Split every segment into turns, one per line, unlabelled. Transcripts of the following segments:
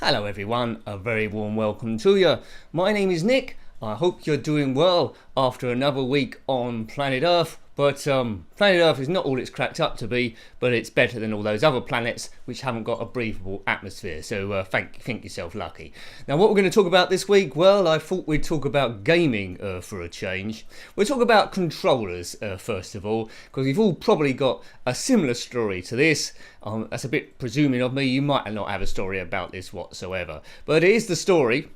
Hello everyone, a very warm welcome to you. My name is Nick. I hope you're doing well after another week on planet Earth. But planet Earth is not all it's cracked up to be, but it's better than all those other planets which haven't got a breathable atmosphere. So think yourself lucky. Now what we're going to talk about this week, well, I thought we'd talk about gaming for a change. We'll talk about controllers first of all, because we've all probably got a similar story to this. That's a bit presuming of me. You might not have a story about this whatsoever, but it is the story.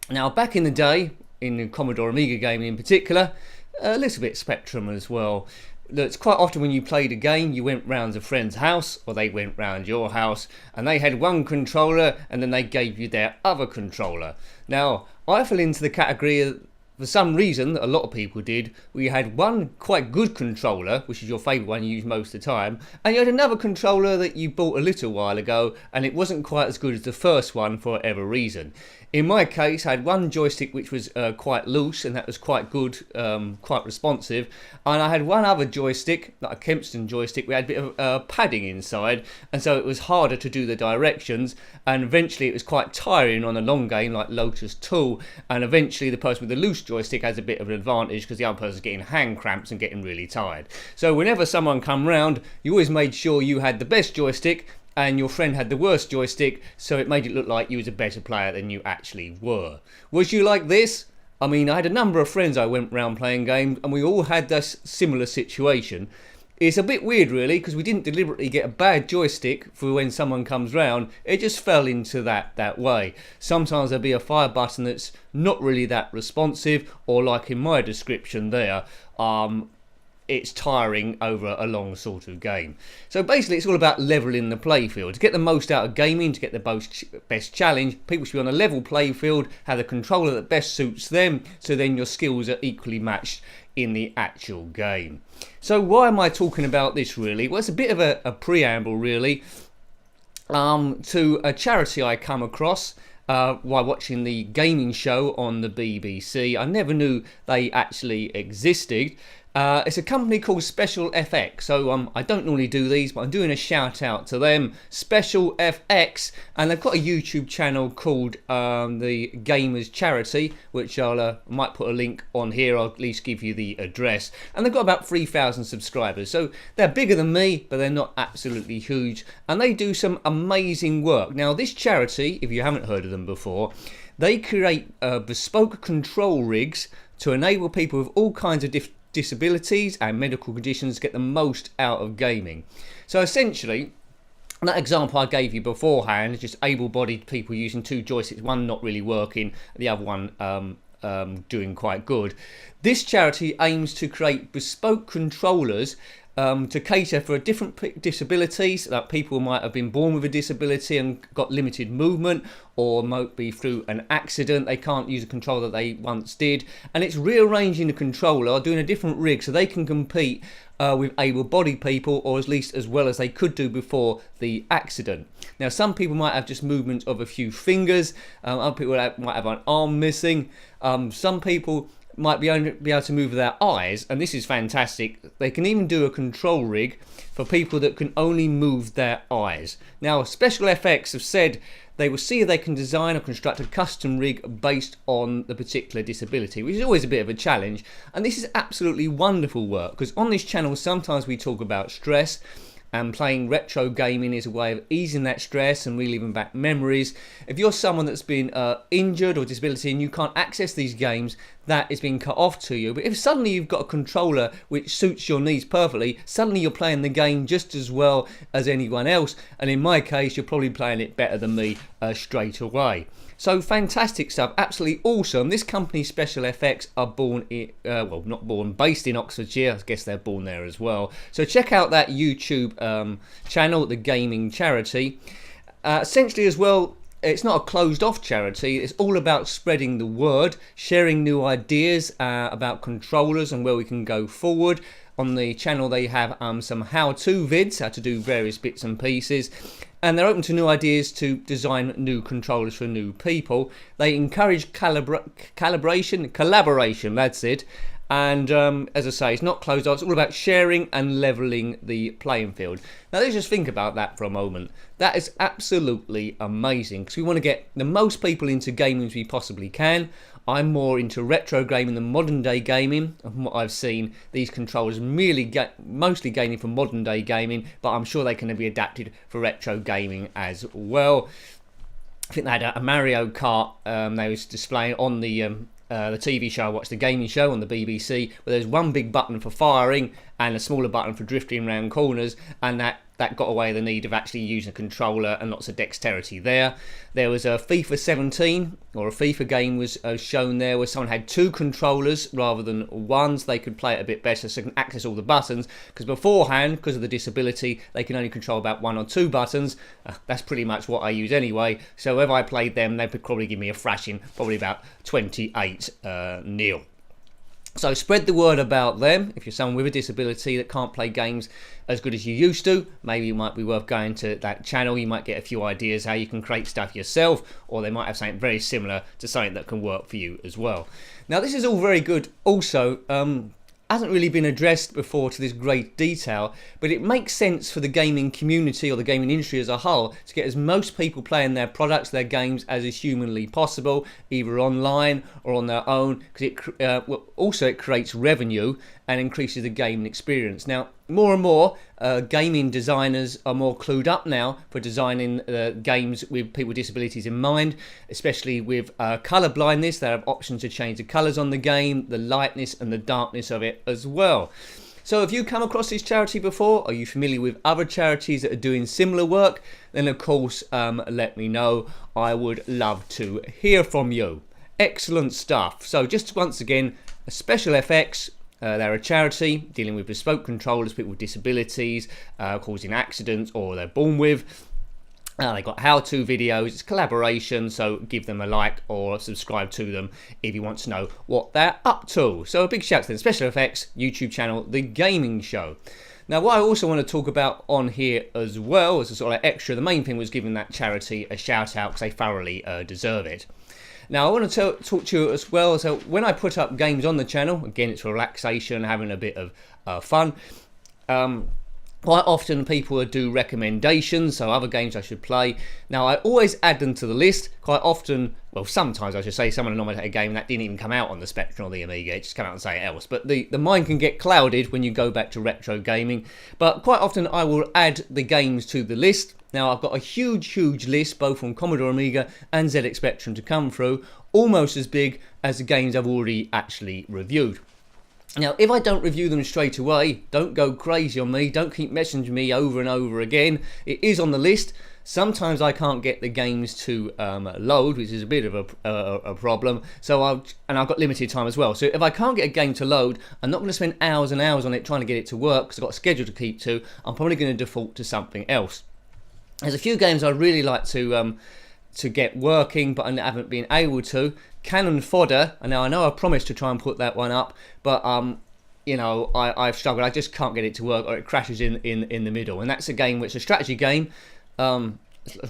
Now back in the day, in the Commodore Amiga gaming in particular, a little bit Spectrum as well. It's quite often when you played a game, you went round a friend's house, or they went round your house, and they had one controller, and then they gave you their other controller. Now, I fell into the category of, for some reason, a lot of people did, where you had one quite good controller, which is your favourite one you use most of the time, and you had another controller that you bought a little while ago, and it wasn't quite as good as the first one for whatever reason. In my case, I had one joystick which was quite loose, and that was quite good, quite responsive. And I had one other joystick, like a Kempston joystick, we had a bit of padding inside, and so it was harder to do the directions. And eventually it was quite tiring on a long game like Lotus 2. And eventually the person with the loose joystick has a bit of an advantage because the other person's getting hand cramps and getting really tired. So whenever someone come round, you always made sure you had the best joystick, and your friend had the worst joystick, so it made it look like you was a better player than you actually were. Was you like this? I mean, I had a number of friends I went round playing games, and we all had this similar situation. It's a bit weird really, because we didn't deliberately get a bad joystick for when someone comes round. It just fell into that way. Sometimes there'll be a fire button that's not really that responsive, or like in my description there, it's tiring over a long sort of game. So basically it's all about levelling the playfield. To get the most out of gaming, to get the best challenge, people should be on a level playfield, have the controller that best suits them, so then your skills are equally matched in the actual game. So why am I talking about this really? Well, it's a bit of a preamble really to a charity I come across while watching the gaming show on the BBC. I never knew they actually existed. It's a company called Special FX, so I don't normally do these, but I'm doing a shout out to them, Special FX, and they've got a YouTube channel called the Gamers Charity, which I might put a link on here, I'll at least give you the address, and they've got about 3,000 subscribers, so they're bigger than me, but they're not absolutely huge, and they do some amazing work. Now this charity, if you haven't heard of them before, they create bespoke control rigs to enable people with all kinds of disabilities and medical conditions get the most out of gaming. So essentially, that example I gave you beforehand is just able-bodied people using two joysticks, one not really working, the other one doing quite good. This charity aims to create bespoke controllers to cater for different disabilities, like people might have been born with a disability and got limited movement, or might be through an accident, they can't use a controller that they once did, and it's rearranging the controller, doing a different rig so they can compete with able-bodied people, or at least as well as they could do before the accident. Now some people might have just movement of a few fingers, other people might have an arm missing, some people might be able to move their eyes, and this is fantastic. They can even do a control rig for people that can only move their eyes. Now Special FX have said they will see if they can design or construct a custom rig based on the particular disability, which is always a bit of a challenge, and this is absolutely wonderful work, because on this channel sometimes we talk about stress, and playing retro gaming is a way of easing that stress and reliving back memories. If you're someone that's been injured or disability and you can't access these games, that is being cut off to you. But if suddenly you've got a controller which suits your needs perfectly, suddenly you're playing the game just as well as anyone else, and in my case you're probably playing it better than me straight away. So fantastic stuff, absolutely awesome. This company Special FX are based in Oxfordshire. I guess they're born there as well. So check out that YouTube channel, the Gaming Charity. Essentially as well, it's not a closed off charity, it's all about spreading the word, sharing new ideas about controllers and where we can go forward. On the channel they have some how-to vids, how to do various bits and pieces, and they're open to new ideas to design new controllers for new people. They encourage collaboration, that's it, And as I say, it's not closed off. It's all about sharing and leveling the playing field. Now let's just think about that for a moment. That is absolutely amazing, because we want to get the most people into gaming as we possibly can. I'm more into retro gaming than modern day gaming. From what I've seen, these controllers mostly gaining for modern day gaming, but I'm sure they can be adapted for retro gaming as well. I think they had a Mario Kart they was displaying on the TV show I watched, the gaming show on the BBC, where there's one big button for firing and a smaller button for drifting around corners, and that got away the need of actually using a controller and lots of dexterity there. There was a FIFA 17, or a FIFA game was shown there, where someone had two controllers rather than one, so they could play it a bit better, so they can access all the buttons, because beforehand, because of the disability, they can only control about one or two buttons. That's pretty much what I use anyway, so if I played them, they would probably give me a thrashing, probably about 28-0. So spread the word about them. If you're someone with a disability that can't play games as good as you used to, maybe it might be worth going to that channel. You might get a few ideas how you can create stuff yourself, or they might have something very similar to something that can work for you as well. Now this is all very good also, hasn't really been addressed before to this great detail, but it makes sense for the gaming community or the gaming industry as a whole to get as most people playing their products, their games, as is humanly possible, either online or on their own, because it creates revenue and increases the gaming experience. Now, more and more gaming designers are more clued up now for designing games with people with disabilities in mind, especially with colour blindness. They have options to change the colours on the game, the lightness and the darkness of it as well. So if you come across this charity before, are you familiar with other charities that are doing similar work, then of course let me know. I would love to hear from you. Excellent stuff. So just once again, Special FX. They're a charity dealing with bespoke controllers, people with disabilities, causing accidents or they're born with. They've got how-to videos, it's collaboration, so give them a like or subscribe to them if you want to know what they're up to. So a big shout out to them. Special Effects YouTube channel, The Gaming Show. Now what I also want to talk about on here as well, as a sort of extra, the main thing was giving that charity a shout out because they thoroughly deserve it. Now I want to talk to you as well, so when I put up games on the channel, again it's for relaxation, having a bit of fun, quite often people do recommendations, so other games I should play. Now I always add them to the list. Quite often, well sometimes I should say, someone nominated a game that didn't even come out on the Spectrum or the Amiga, it just came out and say it else. But the mind can get clouded when you go back to retro gaming. But quite often I will add the games to the list. Now I've got a huge list both on Commodore Amiga and ZX Spectrum to come through, almost as big as the games I've already actually reviewed. Now if I don't review them straight away, don't go crazy on me, don't keep messaging me over and over again. It is on the list. Sometimes I can't get the games to load, which is a bit of a problem. So I've got limited time as well. So if I can't get a game to load, I'm not going to spend hours and hours on it trying to get it to work because I've got a schedule to keep to. I'm probably going to default to something else. There's a few games I'd really like to get working, but I haven't been able to. Cannon Fodder, and now I know I promised to try and put that one up, but you know, I've struggled. I just can't get it to work, or it crashes in the middle. And that's a game which is a strategy game, a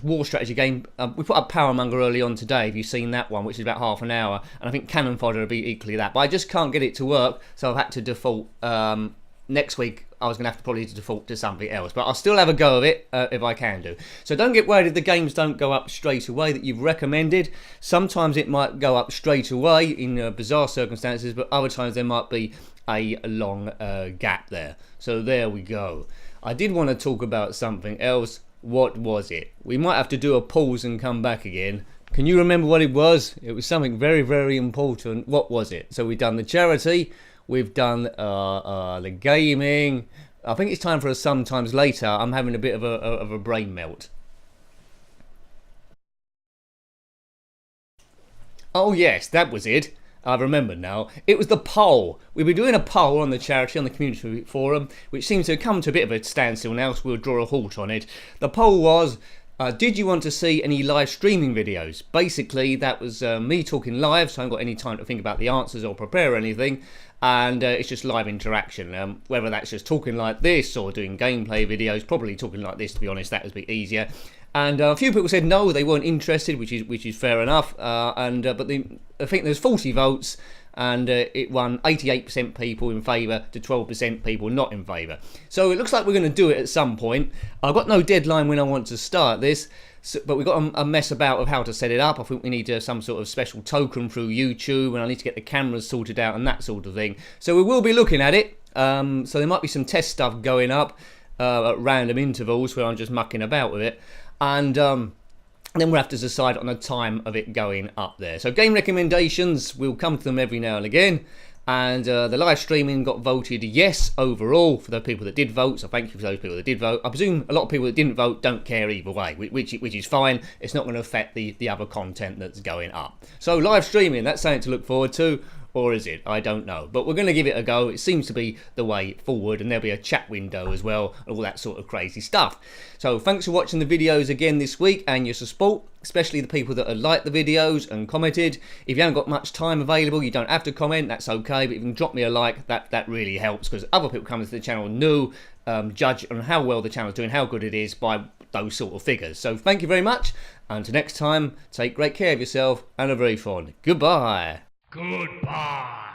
war strategy game. We put up Powermonger early on today. Have you seen that one, which is about half an hour? And I think Cannon Fodder will be equally that. But I just can't get it to work, so I've had to default. Next week I was going to have to probably default to something else, but I'll still have a go of it if I can do. So don't get worried if the games don't go up straight away that you've recommended. Sometimes it might go up straight away in bizarre circumstances, but other times there might be a long gap there. So there we go. I did want to talk about something else. What was it? We might have to do a pause and come back again. Can you remember what it was? It was something very important. What was it? So we've done the charity. We've done the gaming. I think it's time for a sometimes later. I'm having a bit of a brain melt. Oh yes, that was it. I remember now. It was the poll. We've been doing a poll on the charity, on the community forum, which seems to have come to a bit of a standstill now, so we'll draw a halt on it. The poll was, did you want to see any live streaming videos? Basically, that was me talking live, so I haven't got any time to think about the answers or prepare anything. And it's just live interaction. Whether that's just talking like this or doing gameplay videos, probably talking like this, to be honest, that would be easier. And a few people said no, they weren't interested, which is fair enough. But I think there's 40 votes, and it won 88% people in favour to 12% people not in favour. So it looks like we're going to do it at some point. I've got no deadline when I want to start this, but we've got a mess about of how to set it up. I think we need some sort of special token through YouTube, and I need to get the cameras sorted out and that sort of thing. So we will be looking at it. So there might be some test stuff going up at random intervals where I'm just mucking about with it, and then we'll have to decide on the time of it going up there. So game recommendations, we'll come to them every now and again. And the live streaming got voted yes overall for the people that did vote, so thank you for those people that did vote. I presume a lot of people that didn't vote don't care either way, which is fine. It's not going to affect the other content that's going up. So live streaming, that's something to look forward to, or is it? I don't know. But we're going to give it a go. It seems to be the way forward, and there'll be a chat window as well, and all that sort of crazy stuff. So thanks for watching the videos again this week and your support, especially the people that have liked the videos and commented. If you haven't got much time available, you don't have to comment, that's okay, but if you can drop me a like, that really helps, because other people coming to the channel know, judge on how well the channel's doing, how good it is by those sort of figures. So thank you very much, and until next time, take great care of yourself and a very fond goodbye.
Goodbye.